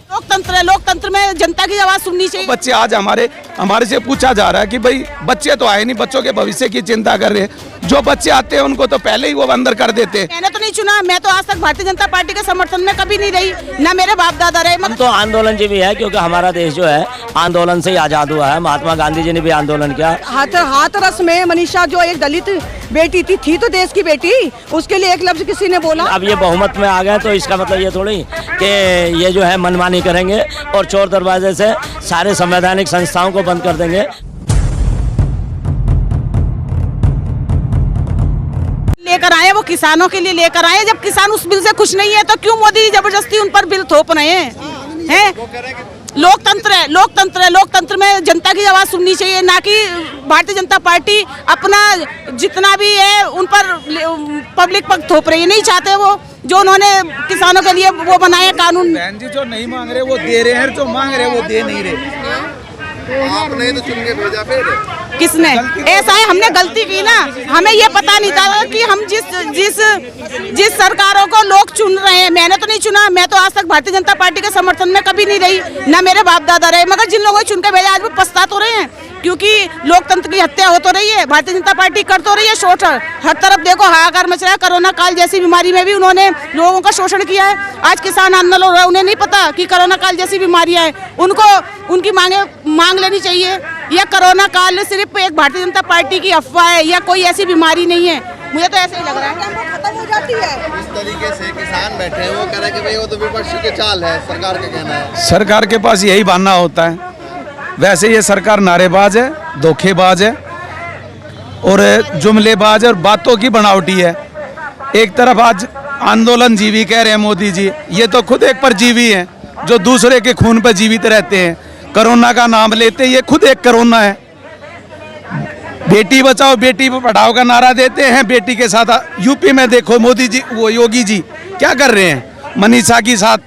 लोकतंत्र है, लोकतंत्र में जनता की आवाज सुननी चाहिए। बच्चे आज हमारे से पूछा जा रहा है कि भाई बच्चे तो आए नहीं, बच्चों के भविष्य की चिंता कर रहे हैं। जो बच्चे आते हैं उनको तो पहले ही वो अंदर कर देते हैं। मैंने तो नहीं चुना, मैं तो आज तक भारतीय जनता पार्टी के समर्थन में कभी नहीं रही, ना मेरे बाप दादा रहे। हम तो आंदोलन जी भी है, क्योंकि हमारा देश जो है आंदोलन से ही आजाद हुआ है। महात्मा गांधी जी ने भी आंदोलन किया। हाथरस में मनीषा जो एक दलित बेटी थी तो देश की बेटी, उसके लिए एक लफ्ज किसी ने बोला। अब ये बहुमत में आ गए तो इसका मतलब ये थोड़ी कि ये जो है मनमानी करेंगे और चोर दरवाजे से सारे संवैधानिक संस्थाओं को बंद कर देंगे। लेकर आए वो किसानों के लिए लेकर आए। जब किसान उस बिल से खुश नहीं है तो क्यों मोदी जबरदस्ती उन पर बिल थोप रहे हैं? लोकतंत्र है, लोकतंत्र है, लोकतंत्र में जनता की आवाज सुननी चाहिए, ना कि भारतीय जनता पार्टी अपना जितना भी है उन पर पब्लिक पर थोप रही है। नहीं चाहते वो जो उन्होंने किसानों के लिए वो बनाया कानून। बहन जी जो नहीं मांग रहे वो दे रहे हैं, जो मांग रहे वो दे नहीं रहे। आपने तो चुन के भेजा फिर किसने? ऐसा है, हमने गलती की ना, हमें ये पता नहीं था कि हम जिस सरकारों को लोग चुन रहे हैं। मैंने तो नहीं चुना, मैं तो आज तक भारतीय जनता पार्टी के समर्थन में कभी नहीं रही, ना मेरे बाप दादा रहे। मगर जिन लोगों ने चुन के भेजा आज वो पछता तो रहे हैं, क्योंकि लोकतंत्र की हत्या हो तो रही है। भारतीय जनता पार्टी कर तो रही है शोषण, हर तरफ देखो हाहाकार मच रहा है। कोरोना काल जैसी बीमारी में भी उन्होंने लोगों का शोषण किया है। आज किसान आंदोलन हो रहा है, उन्हें नहीं पता कि कोरोना काल जैसी बीमारियां हैं, उनको उनकी मांग लेनी चाहिए। या कोरोना काल सिर्फ एक भारतीय जनता पार्टी की अफवाह है, या कोई ऐसी बीमारी नहीं है। मुझे तो ऐसे ही लग रहा है खत्म हो जाती है। इस तरीके से किसान बैठे हैं, वो कह रहे हैं कि भाई वो तो विपक्ष के चाल है, सरकार का कहना है। सरकार के पास यही बहाना होता है। वैसे ये सरकार नारेबाज है, धोखेबाज है और जुमलेबाज और बातों की बनावटी है। एक तरफ आज आंदोलन जीवी कह रहे हैं मोदी जी, ये तो खुद एक परजीवी हैं जो दूसरे के खून पर जीवित रहते हैं। कोरोना का नाम लेते, ये खुद एक कोरोना है। बेटी बचाओ बेटी पढ़ाओ का नारा देते हैं। बेटी के साथ यूपी में देखो मोदी जी, वो योगी जी क्या कर रहे हैं। मनीषा के साथ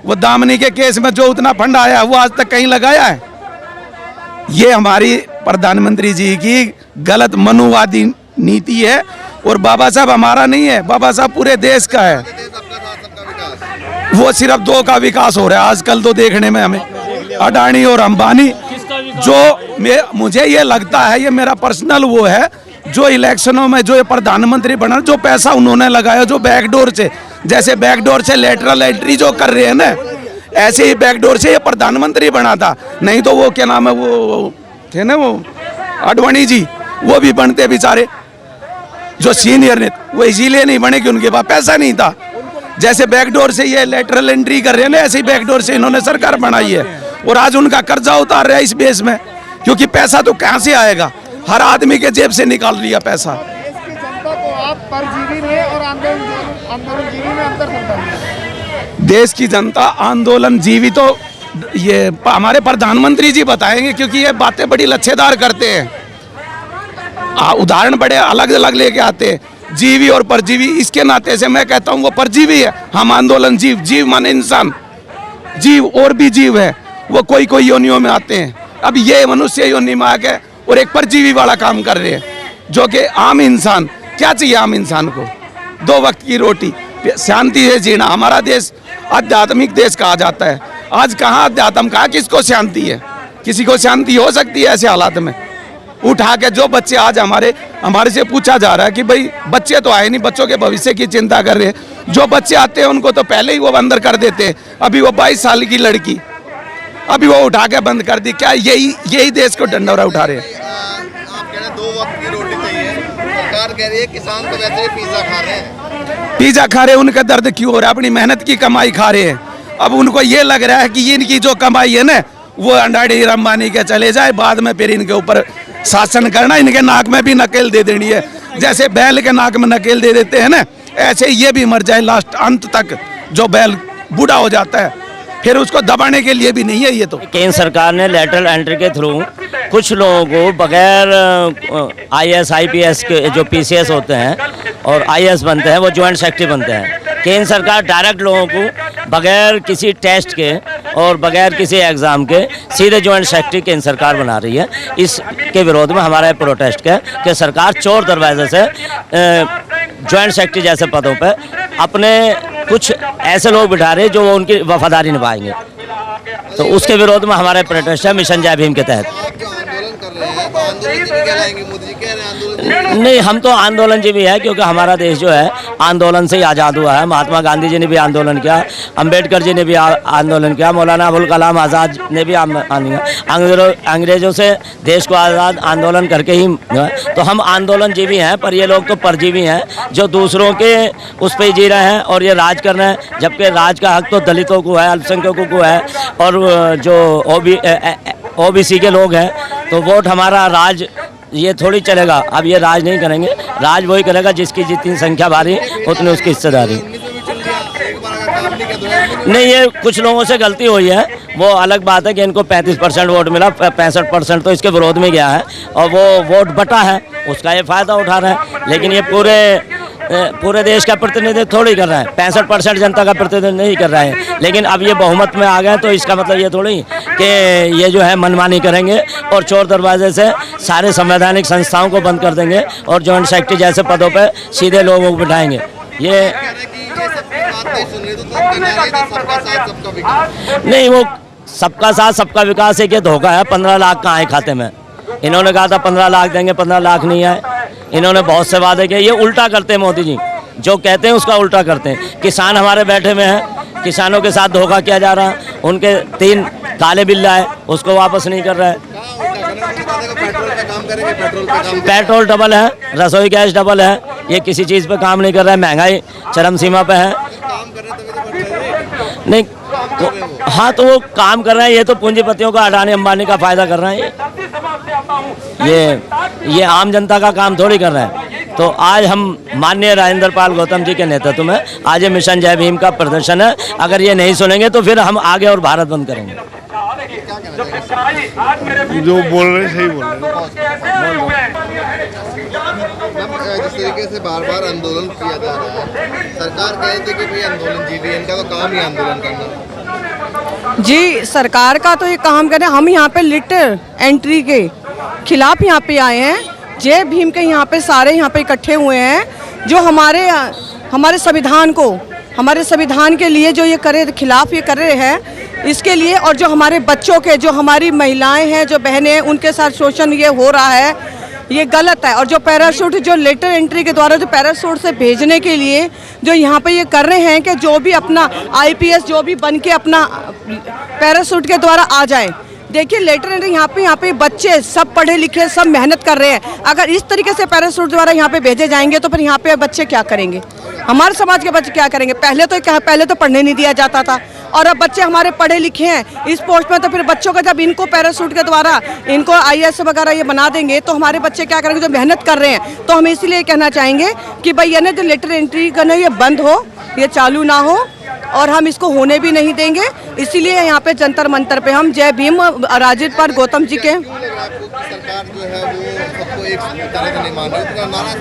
वो दामनी के केस में जो उतना फंड आया वो आज तक कहीं लगाया है। ये हमारी प्रधानमंत्री जी की गलत मनुवादी नीति है। और बाबा साहब हमारा नहीं है, बाबा साहब पूरे देश का है। वो सिर्फ दो का विकास हो रहा है आजकल तो देखने में हमें, अडानी और अंबानी। जो मुझे ये लगता है, ये मेरा पर्सनल वो है, जो इलेक्शनों में जो ये प्रधानमंत्री बना, जो पैसा उन्होंने लगाया, जो बैकडोर से, जैसे बैकडोर से लेटरल एंट्री जो कर रहे हैं ना, ऐसे ही बैकडोर से ये प्रधानमंत्री बना था। नहीं तो वो क्या नाम है, वो थे ना वो अडवाणी जी, वो भी बनते बेचारे जो सीनियर ने, वो इसीलिए नहीं बने कि उनके पास पैसा नहीं था। जैसे बैकडोर से ये लेटरल एंट्री कर रहे हैं ना, ऐसे ही बैकडोर से इन्होंने सरकार बनाई है। और आज उनका कर्जा उतार रहा है इस बेस में, क्योंकि पैसा तो कहाँ से आएगा, हर आदमी के जेब से निकाल लिया पैसा। देश की जनता आंदोलन जीवी तो ये हमारे प्रधानमंत्री जी बताएंगे, क्योंकि ये बातें बड़ी लच्छेदार करते हैं, उदाहरण बड़े अलग अलग लेके आते हैं। जीवी और परजीवी, इसके नाते से मैं कहता हूँ वो परजीवी है, हम आंदोलन जीव। जीव माने इंसान, जीव और भी जीव है, वो कोई कोई योनियों में आते हैं। अब ये मनुष्य योनि में आके और एक परजीवी वाला काम कर रहे हैं, जो कि आम इंसान क्या चाहिए। आम इंसान को 2 वक्त की रोटी, शांति से जीना। हमारा देश आध्यात्मिक देश कहा जाता है, आज कहाँ अध्यात्म, कहाँ किसको शांति है? किसी को शांति हो सकती है ऐसे हालात में? उठा के जो बच्चे आज हमारे से पूछा जा रहा है कि भाई बच्चे तो आए नहीं, बच्चों के भविष्य की चिंता कर रहे हैं। जो बच्चे आते हैं उनको तो पहले ही वो अंदर कर देते हैं। अभी वो 22 साल की लड़की, अभी वो उठा के बंद कर दी। क्या यही देश को डंडोरा उठा रहे हैं? आप कह रहे हैं 2 वक्त की रोटी चाहिए, सरकार कह रही है किसान तो वैसे ही पिज्जा खा रहे हैं। पिज्जा खा रहे हैं, उनका दर्द क्यों हो रहा है? अपनी मेहनत की कमाई खा रहे हैं। अब उनको ये लग रहा है कि इनकी जो कमाई है ना, वो अडानी अंबानी के चले जाए, बाद में फिर इनके ऊपर शासन करना, इनके नाक में भी नकेल दे देनी है। जैसे बैल के नाक में नकेल दे देते हैं ना, ऐसे ये भी मर जाए लास्ट अंत तक। जो बैल बूढ़ा हो जाता है फिर उसको दबाने के लिए भी नहीं है ये। तो केंद्र सरकार ने लेटरल एंट्री के थ्रू कुछ लोगों को बगैर IAS IPS के जो PCS होते हैं और IAS बनते हैं, वो ज्वाइंट सेक्रेटरी बनते हैं। केंद्र सरकार डायरेक्ट लोगों को बगैर किसी टेस्ट के और बगैर किसी एग्ज़ाम के सीधे ज्वाइंट सेक्रेटरी केंद्र सरकार बना रही है। इसके विरोध में हमारा प्रोटेस्ट है कि सरकार चोर दरवाजे से ज्वाइंट सेक्रेटरी जैसे पदों पर अपने कुछ ऐसे लोग बिठा रहे हैं जो उनकी वफादारी निभाएंगे। तो उसके विरोध में हमारे प्रोटेस्ट है मिशन जय भीम के तहत। आप जो आंदोलन कर रहे हैं तो आंदोलन जी भी कहलाएंगे, मोदी जी कह रहे हैं आंदोलन। नहीं, हम तो आंदोलनजीवी है क्योंकि हमारा देश जो है आंदोलन से ही आज़ाद हुआ है। महात्मा गांधी जी ने भी आंदोलन किया, अंबेडकर जी ने भी आंदोलन किया, मौलाना अबुल कलाम आज़ाद ने भी अंग्रेजों से देश को आज़ाद आंदोलन करके ही। तो हम आंदोलनजीवी हैं, पर ये लोग तो परजीवी हैं जो दूसरों के उस पर जी रहे हैं और ये राज कर रहे हैं, जबकि राज का हक तो दलितों को है, अल्पसंख्यकों को है और जो ओबीसी के लोग हैं। तो वोट हमारा राज ये थोड़ी चलेगा। अब ये राज नहीं करेंगे, राज वही करेगा जिसकी जितनी संख्या भारी उतनी उसकी हिस्सेदारी। नहीं, ये कुछ लोगों से गलती हुई है, वो अलग बात है कि इनको 35% वोट मिला, 65% तो इसके विरोध में गया है और वो वोट बटा है, उसका ये फ़ायदा उठा रहे हैं। लेकिन ये पूरे देश का प्रतिनिधित्व थोड़ी कर रहा है, 65% जनता का प्रतिनिधित्व नहीं कर रहा है। लेकिन अब ये बहुमत में आ गए तो इसका मतलब ये थोड़ी कि ये जो है मनमानी करेंगे और चोर दरवाजे से सारे संवैधानिक संस्थाओं को बंद कर देंगे और जॉइंट सेक्रेटरी जैसे पदों पर सीधे लोगों को बिठाएंगे। ये नहीं, वो सबका साथ सबका विकास एक ये धोखा है। 15 लाख कहाँ है खाते में? इन्होंने कहा था 15 लाख देंगे, 15 लाख नहीं आए। इन्होंने बहुत से वादे किए, ये उल्टा करते हैं मोदी जी, जो कहते हैं उसका उल्टा करते हैं। किसान हमारे बैठे में हैं, किसानों के साथ धोखा किया जा रहा है। उनके 3 काले बिल आए, उसको वापस नहीं कर रहे हैं। पेट्रोल डबल है, रसोई गैस डबल है, ये किसी चीज़ पे काम नहीं कर रहा है, महंगाई चरम सीमा पे है। नहीं तो, हाँ तो वो काम कर रहे हैं, ये तो पूंजीपतियों का, अडानी अंबानी का फायदा कर रहे हैं। ये आम जनता का काम थोड़ी कर रहे हैं। तो आज हम माननीय राजेंद्र पाल गौतम जी के नेतृत्व में आज ये मिशन जय भीम का प्रदर्शन है। अगर ये नहीं सुनेंगे तो फिर हम आगे और भारत बंद करेंगे। जो बोल रहे सही बोल रहे। जिस तरीके से बार बार आंदोलन किया जा रहा है, सरकार कह रही थी कि भाई आंदोलन जीवी, इनका तो काम ही आंदोलन करना। जी, सरकार का तो ये काम करें। हम यहाँ पे लिटर एंट्री के खिलाफ यहाँ पे आए हैं। जय भीम के यहाँ पे सारे यहाँ पे इकट्ठे हुए हैं, जो हमारे संविधान को, हमारे संविधान के लिए जो ये खिलाफ ये कर रहे हैं, इसके लिए। और जो हमारे बच्चों के, जो हमारी महिलाएं हैं, जो बहनें हैं, उनके साथ शोषण ये हो रहा है, ये गलत है। और जो पैराशूट, जो लेटर एंट्री के द्वारा जो पैराशूट से भेजने के लिए जो यहाँ पे ये कर रहे हैं कि जो भी अपना IPS जो भी बन के अपना पैराशूट के द्वारा आ जाए। देखिए, लेटर एंट्री यहाँ पे बच्चे सब पढ़े लिखे, सब मेहनत कर रहे हैं। अगर इस तरीके से पैराशूट द्वारा यहाँ पे भेजे जाएंगे तो फिर यहाँ पे बच्चे क्या करेंगे? हमारे समाज के बच्चे क्या करेंगे? पहले तो पढ़ने नहीं दिया जाता था और अब बच्चे हमारे पढ़े लिखे हैं इस पोस्ट में, तो फिर बच्चों का जब इनको पैराशूट के द्वारा इनको IAS वगैरह ये बना देंगे तो हमारे बच्चे क्या करेंगे जो मेहनत कर रहे हैं? तो हम इसीलिए कहना चाहेंगे कि भाई ये ना जो लेटर एंट्री करना ये बंद हो, ये चालू ना हो और हम इसको होने भी नहीं देंगे। इसीलिए यहाँ पे जंतर मंतर पे हम जय भीम राजेंद्र पाल गौतम जी के सरकार जो है वो सबको एक तरह से नहीं मान रही, उसका नारा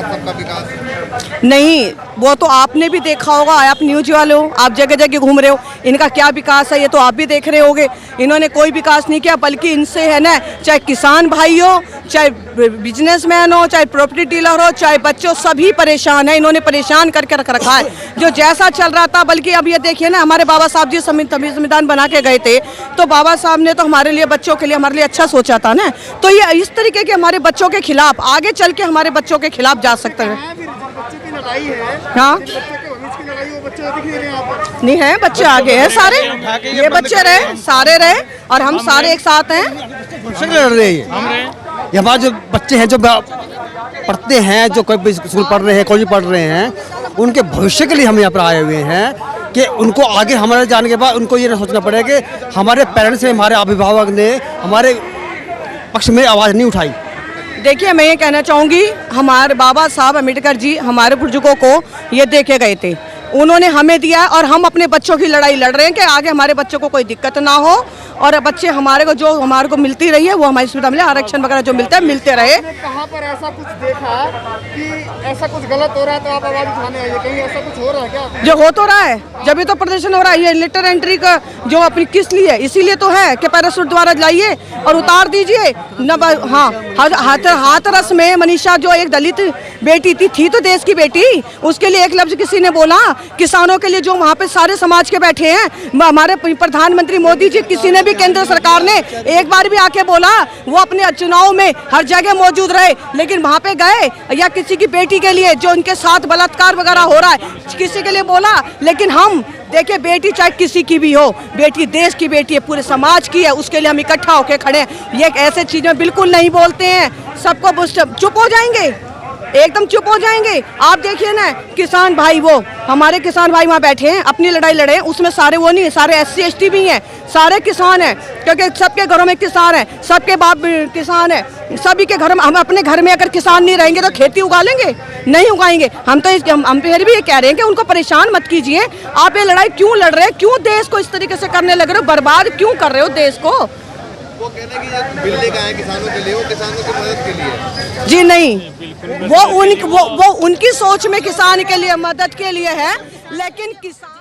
सबका विकास नहीं। वो तो आपने भी देखा होगा, आप न्यूज वाले हो, आप जगह जगह घूम रहे हो, इनका क्या विकास है ये तो आप भी देख रहे होगे। इन्होंने कोई विकास नहीं किया, बल्कि इनसे है ना, चाहे किसान भाई हो, चाहे बिजनेसमैन हो, चाहे प्रॉपर्टी डीलर हो, चाहे बच्चों, सभी परेशान है। इन्होंने परेशान करके रख रखा है जो जैसा चल रहा था। बल्कि अब ये देखिए ना, हमारे बाबा साहब जी संविधान बना के गए थे, तो बाबा साहब ने तो हमारे लिए, बच्चों के लिए, हमारे लिए अच्छा सोचा था ना। तो ये इस तरीके के हमारे बच्चों के खिलाफ आगे चल के हमारे बच्चों के खिलाफ जा सकते हैं। हाँ नहीं है, बच्चे आगे हैं सारे, ये बच्चे रहे, सारे रहे और हम सारे एक साथ हैं। लड़ रहे हैं ये हमारे जो बच्चे हैं, जो पढ़ते हैं, जो कोई स्कूल पढ़ रहे हैं, कॉलेज पढ़ रहे हैं, उनके भविष्य के लिए हम यहाँ पर आए हुए हैं कि उनको आगे हमारे जाने के बाद उनको ये सोचना पड़ेगा कि हमारे पेरेंट्स ने, हमारे अभिभावक ने हमारे पक्ष में आवाज़ नहीं उठाई। देखिए, मैं ये कहना चाहूँगी, हमारे बाबा साहब अम्बेडकर जी हमारे बुजुर्गों को ये दे के गए थे, उन्होंने हमें दिया और हम अपने बच्चों की लड़ाई लड़ रहे हैं कि आगे हमारे बच्चों को कोई दिक्कत ना हो और बच्चे हमारे को जो हमारे को मिलती रही है वो हमारी सुविधा मिले, आरक्षण वगैरह जो मिलता है मिलते रहे। कहाँ पर ऐसा कुछ देखा कि ऐसा कुछ गलत हो रहा है तो आप आवाज उठाने आइए, कहीं ऐसा कुछ हो रहा है क्या? जो हो तो रहा है, जब भी तो प्रदर्शन हो रहा है। ये लेटर एंट्री का जो अपनी किस लिए, इसीलिए तो है कि पैराशूट द्वारा लाइए और उतार दीजिए। हाँ, हाथरस में मनीषा जो एक दलित बेटी थी तो देश की बेटी, उसके लिए एक लफ्ज किसी ने बोला किसानों के लिए जो वहाँ पे सारे समाज के बैठे हैं। हमारे प्रधानमंत्री मोदी जी, किसी ने भी केंद्र सरकार ने एक बार भी आके बोला? वो अपने चुनाव में हर जगह मौजूद रहे, लेकिन वहाँ पे गए या किसी की बेटी के लिए जो उनके साथ बलात्कार वगैरह हो रहा है किसी के लिए बोला? लेकिन हम देखिए, बेटी चाहे किसी की भी हो, बेटी देश की बेटी है, पूरे समाज की है, उसके लिए हम इकट्ठा होकर खड़े हैं। ये ऐसे चीज़ें बिल्कुल नहीं बोलते हैं, सबको चुप हो जाएंगे, एकदम चुप हो जाएंगे। आप देखिए ना, किसान भाई, वो हमारे किसान भाई वहाँ बैठे हैं, अपनी लड़ाई लड़े हैं, उसमें सारे वो नहीं है, सारे SC ST भी हैं, सारे किसान हैं, क्योंकि सबके घरों में किसान है, सबके बाप किसान है, सभी के घर में। हम अपने घर में अगर किसान नहीं रहेंगे तो खेती उगा लेंगे? नहीं उगाएंगे। हम फिर भी ये कह रहे हैं कि उनको परेशान मत कीजिए। आप ये लड़ाई क्यों लड़ रहे हैं? क्यों देश को इस तरीके से करने लग रहे हो? बर्बाद क्यों कर रहे हो देश को? वो कहना कि ये बिल लेकर आए किसानों के लिए, वो किसानों की मदद के लिए। जी नहीं, वो उनकी सोच में किसान के लिए, मदद के लिए है, लेकिन किसान